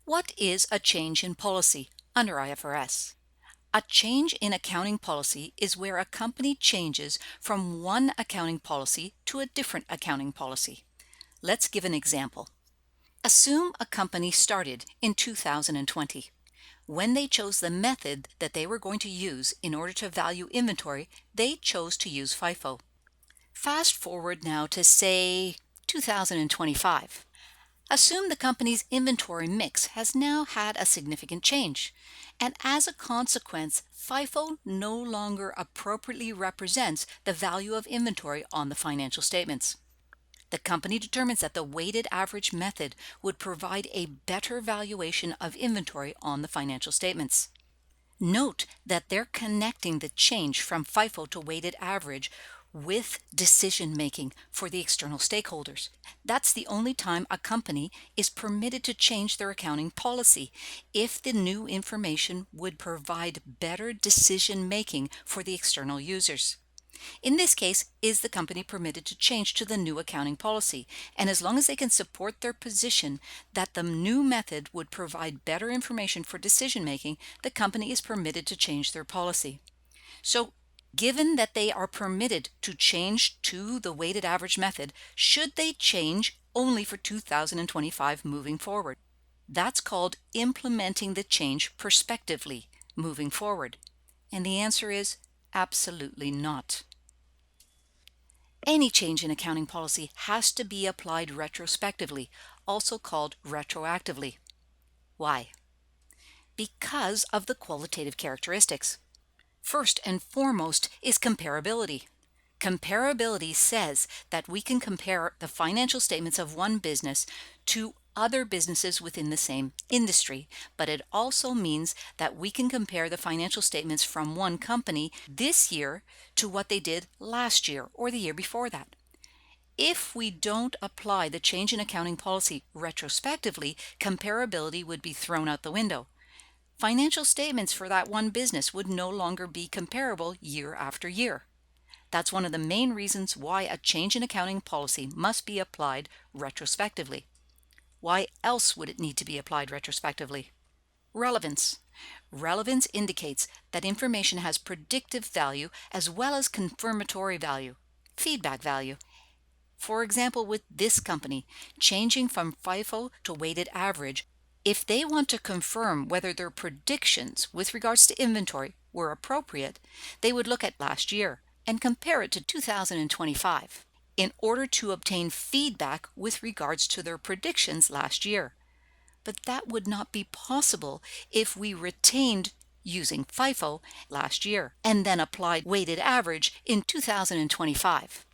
What is a change in policy under IFRS? A change in accounting policy is where a company changes from one accounting policy to a different accounting policy. Let's give an example. Assume a company started in 2020. When they chose the method that they were going to use in order to value inventory, they chose to use FIFO. Fast forward now to, say, 2025. Assume the company's inventory mix has now had a significant change, and as a consequence, FIFO no longer appropriately represents the value of inventory on the financial statements. The company determines that the weighted average method would provide a better valuation of inventory on the financial statements. Note that they're connecting the change from FIFO to weighted average with decision making for the external stakeholders. That's the only time a company is permitted to change their accounting policy, if the new information would provide better decision making for the external users. In this case, is the company permitted to change to the new accounting policy? And as long as they can support their position that the new method would provide better information for decision making, the company is permitted to change their policy. So, given that they are permitted to change to the weighted average method, should they change only for 2025 moving forward? That's called implementing the change prospectively moving forward. And the answer is absolutely not. Any change in accounting policy has to be applied retrospectively, also called retroactively. Why? Because of the qualitative characteristics. First and foremost is comparability. Comparability says that we can compare the financial statements of one business to other businesses within the same industry, but it also means that we can compare the financial statements from one company this year to what they did last year or the year before that. If we don't apply the change in accounting policy retrospectively, comparability would be thrown out the window. Financial statements for that one business would no longer be comparable year after year. That's one of the main reasons why a change in accounting policy must be applied retrospectively. Why else would it need to be applied retrospectively? Relevance. Relevance indicates that information has predictive value as well as confirmatory value, feedback value. For example, with this company, changing from FIFO to weighted average, if they want to confirm whether their predictions with regards to inventory were appropriate, they would look at last year and compare it to 2025 in order to obtain feedback with regards to their predictions last year. But that would not be possible if we retained using FIFO last year and then applied weighted average in 2025.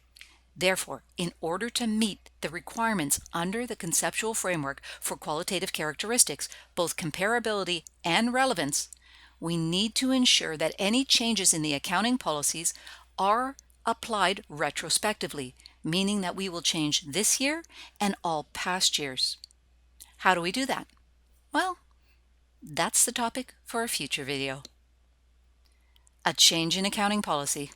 Therefore, in order to meet the requirements under the conceptual framework for qualitative characteristics, both comparability and relevance, we need to ensure that any changes in the accounting policies are applied retrospectively, meaning that we will change this year and all past years. How do we do that? Well, that's the topic for a future video. A change in accounting policy.